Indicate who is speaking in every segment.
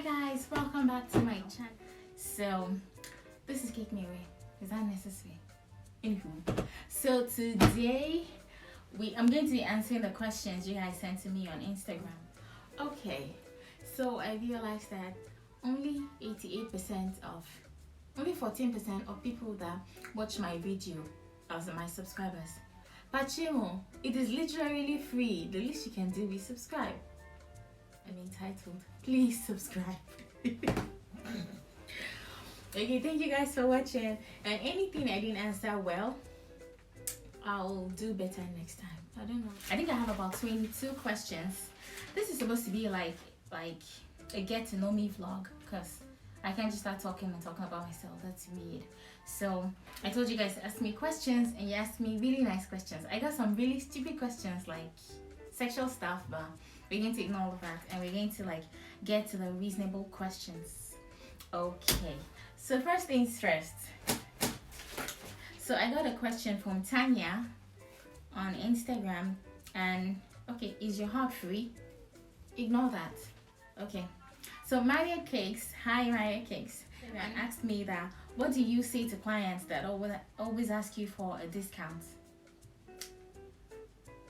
Speaker 1: guys, welcome back to my channel. So this is Cake Me Away. Is that necessary? Anywho, so today I'm going to be answering the questions you guys sent to me on Instagram. Okay, so I realized that only 14% of people that watch my video are my subscribers. But Chimo, it is literally free. The least you can do is subscribe. I'm entitled. Please subscribe. Okay, thank you guys for watching. And anything I didn't answer well, I'll do better next time. I don't know. I think I have about 22 questions. This is supposed to be like a get to know me vlog, because I can't just start talking about myself. That's weird. So I told you guys to ask me questions, and you asked me really nice questions. I got some really stupid questions like sexual stuff, but we're going to ignore all of that, and we're going to get to the reasonable questions. Okay, so first things first. So I got a question from Tanya on Instagram, and okay, is your heart free? Ignore that. Okay, so Maria Cakes, hi Maria Cakes, and asked me that, what do you say to clients that always ask you for a discount?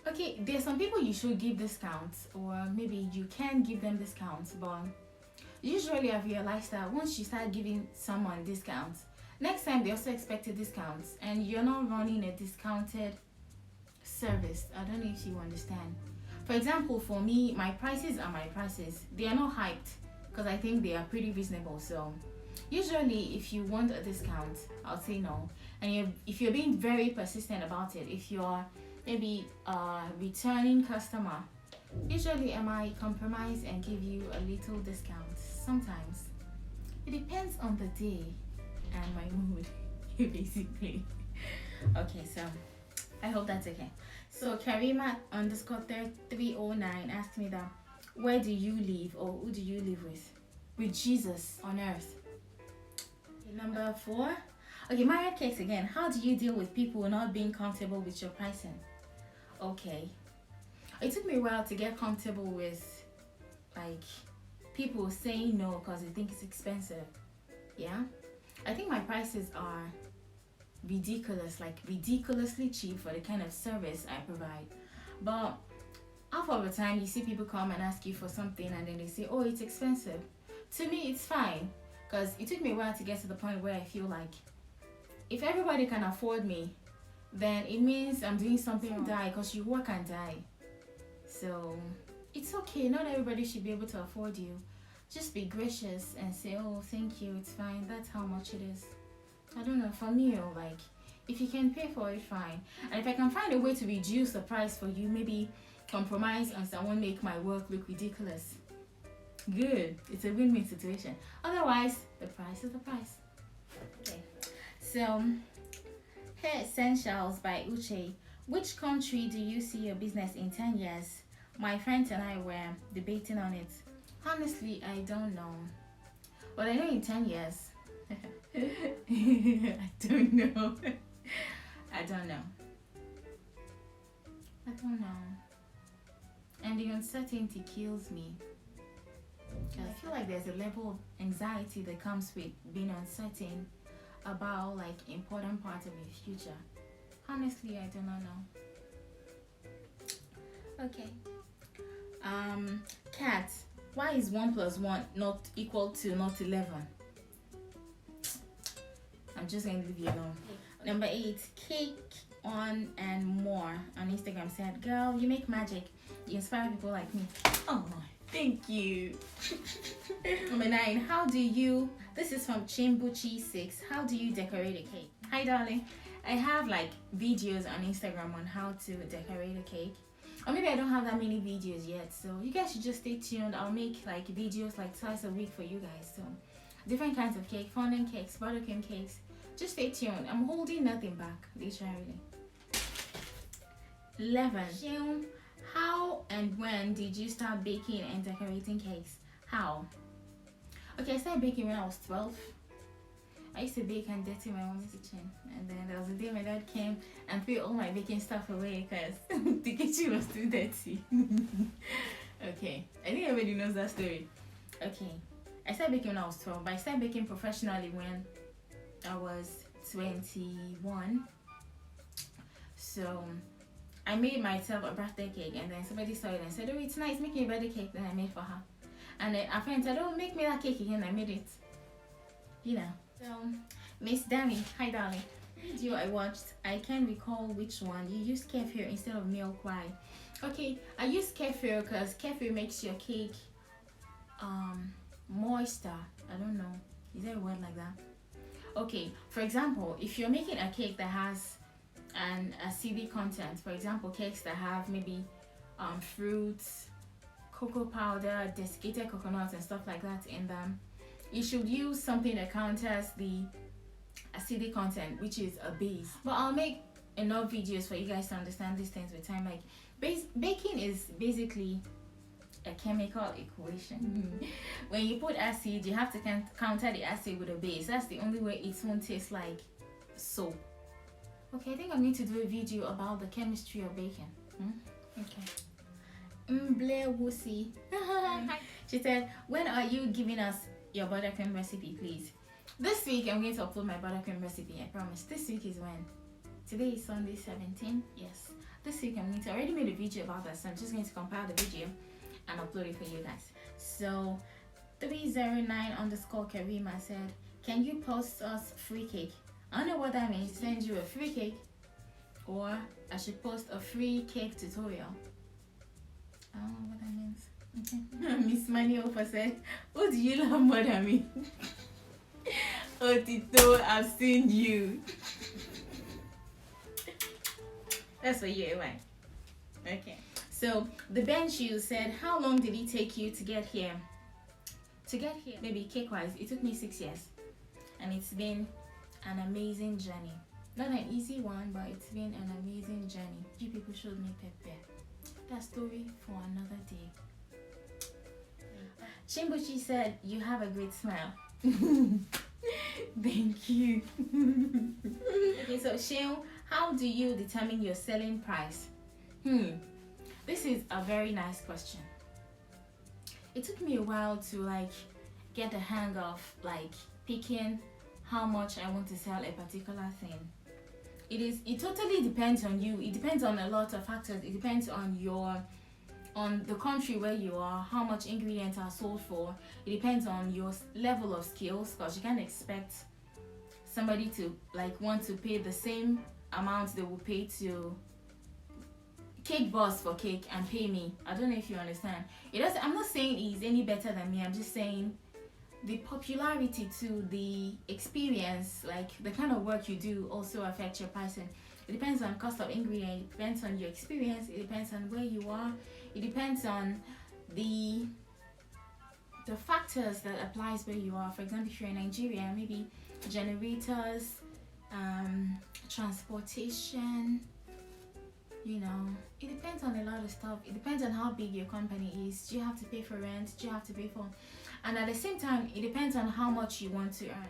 Speaker 1: Okay, there's some people you should give discounts, or maybe you can give them discounts, but usually I've realized that once you start giving someone discounts, next time they also expect a discount, and you're not running a discounted service. I don't know if you understand. For example, for me, my prices are my prices. They are not hyped because I think they are pretty reasonable. So usually if you want a discount, I'll say no. And if you're being very persistent about it, if you're maybe a returning customer, usually I might compromise and give you a little discount. Sometimes it depends on the day and my mood, basically. Okay, so I hope that's okay. So Karima _309 asked me that, where do you live, or who do you live with? With Jesus on earth. Okay, number 4. Okay, Maria Cakes again. How do you deal with people not being comfortable with your pricing? Okay, it took me a while to get comfortable with people saying no because they think it's expensive. Yeah, I think my prices are ridiculous, ridiculously cheap for the kind of service I provide. But half of the time you see people come and ask you for something, and then they say, oh, it's expensive. To me, it's fine, because it took me a while to get to the point where I feel like if everybody can afford me, then it means I'm doing something wrong. Die, because you work and die. So it's okay. Not everybody should be able to afford you. Just be gracious and say, oh, thank you, it's fine, that's how much it is. I don't know, for me, if you can pay for it, fine. And if I can find a way to reduce the price for you, maybe compromise and someone make my work look ridiculous, good. It's a win-win situation. Otherwise, the price is the price. Okay, so Hair Essentials by Uche. Which country do you see your business in 10 years? My friends and I were debating on it. Honestly, I don't know. But I know in 10 years. I don't know. I don't know. And the uncertainty kills me. I feel like there's a level of anxiety that comes with being uncertain about important parts of your future. Honestly, I do not know. Okay. Cat, why is 1 + 1 not equal to not 11? I'm just going to leave you alone. Number 8, Cake on and More on Instagram said, girl, you make magic. You inspire people like me. Oh, thank you. Number 9, how do you, this is from Chimbuchi6, how do you decorate a cake? Hi, darling. I have videos on Instagram on how to decorate a cake. Or maybe I don't have that many videos yet, so you guys should just stay tuned. I'll make videos twice a week for you guys. So different kinds of cake, fondant cakes, buttercream cakes. Just stay tuned. I'm holding nothing back, literally. 11. How and when did you start baking and decorating cakes? How? Okay, I started baking when I was 12. I used to bake and dirty my mom's kitchen, and then there was a day my dad came and threw all my baking stuff away because the kitchen was too dirty. Okay, I think everybody knows that story. Okay, I started baking when I was 12, but I started baking professionally when I was 21. So I made myself a birthday cake, and then somebody saw it and said, "Oh, it's nice, make me a birthday cake." Then I made for her, and then a friend said, "Oh, make me that cake again." I made it. You know. So Miss Dami, hi darling. Video I watched, I can't recall which one. You used kefir instead of milk. Why? Okay, I use kefir because kefir makes your cake moister. I don't know, is there a word like that? Okay, for example, if you're making a cake that has an acidic content, for example cakes that have maybe fruits, cocoa powder, desiccated coconuts and stuff like that in them, you should use something that counters the acidic content, which is a base. But I'll make enough videos for you guys to understand these things with time. Like baking is basically a chemical equation. When you put acid, you have to counter the acid with a base. That's the only way it won't taste like soap. Okay, I think I'm going to do a video about the chemistry of baking. Okay. Blair Wussy. She said, when are you giving us your buttercream recipe, please? This week I'm going to upload my buttercream recipe, I promise. This week is when? Today is Sunday 17. Yes. This week I'm going to, I already made a video about that, so I'm just going to compile the video and upload it for you guys. So 309_Karima said, can you post us free cake? I don't know what that means. Send you a free cake, or I should post a free cake tutorial. I don't know what that means. Okay. Miss Money Ofa said, what do you love more than me? Oh Tito, I've seen you. That's for you, right? Okay. So the bench you said, how long did it take you to get here? Maybe cake wise, it took me 6 years, and it's been an amazing journey. Not an easy one, but it's been an amazing journey. You people showed me pepper. That story for another day. Shimbuchi said, you have a great smile. Thank you. Okay, so Shane, how do you determine your selling price? This is a very nice question. It took me a while to like get the hang of like picking how much I want to sell a particular thing. It totally depends on you. It depends on a lot of factors. It depends on the country where you are, how much ingredients are sold for. It depends on your level of skills, because you can't expect somebody to like want to pay the same amount they will pay to Cake Boss for cake and pay me. I don't know if you understand. I'm not saying he's any better than me. I'm just saying the popularity to the experience, like the kind of work you do, also affects your pricing. It depends on cost of ingredient. It depends on your experience. It depends on where you are. It depends on the factors that applies where you are. For example, if you're in Nigeria, maybe generators, transportation, you know, it depends on a lot of stuff. It depends on how big your company is. Do you have to pay for rent? Do you have to pay for, and at the same time, it depends on how much you want to earn.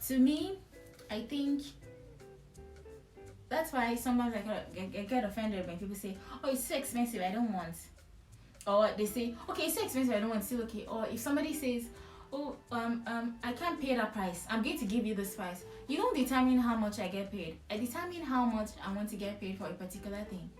Speaker 1: To me, I think that's why sometimes I get offended when people say, oh, it's so expensive, I don't want. Or they say, okay, it's so expensive, I don't want, still okay. Or if somebody says, oh, I can't pay that price, I'm going to give you this price. You don't determine how much I get paid. I determine how much I want to get paid for a particular thing.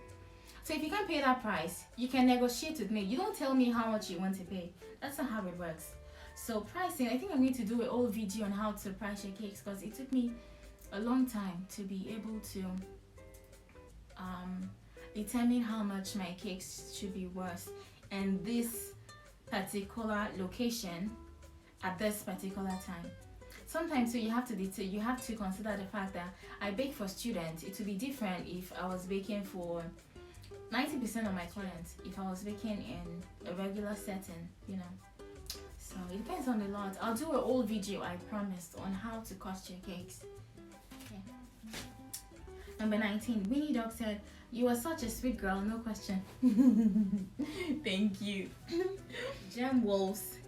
Speaker 1: So if you can't pay that price, you can negotiate with me. You don't tell me how much you want to pay. That's not how it works. So pricing, I think I'm going to do a whole video on how to price your cakes, because it took me a long time to be able to determine how much my cakes should be worth in this particular location at this particular time. Sometimes so you have to consider the fact that I bake for students. It would be different if I was baking for 90% of my clients, if I was baking in a regular setting, you know. So it depends on a lot. I'll do a whole video, I promised, on how to cost your cakes. Okay. Number 19, Winnie Dog said, you are such a sweet girl, no question. Thank you. Gem Wolves,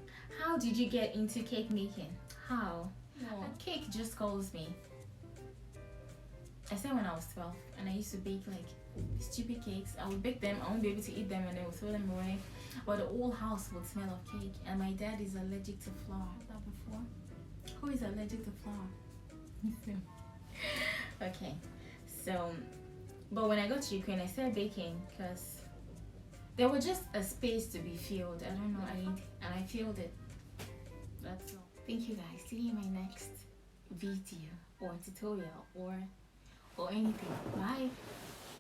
Speaker 1: how did you get into cake making? How? No, cake just calls me. I said when I was 12, and I used to bake like stupid cakes. I would bake them, I won't be able to eat them, and I would throw them away. but the whole house would smell of cake. And my dad is allergic to flour. That before? Who is allergic to flour? Okay, so but when I got to Ukraine, I started baking because there was just a space to be filled. I don't know, and I filled it. That's all. Thank you guys. See you in my next video or tutorial or anything. Bye.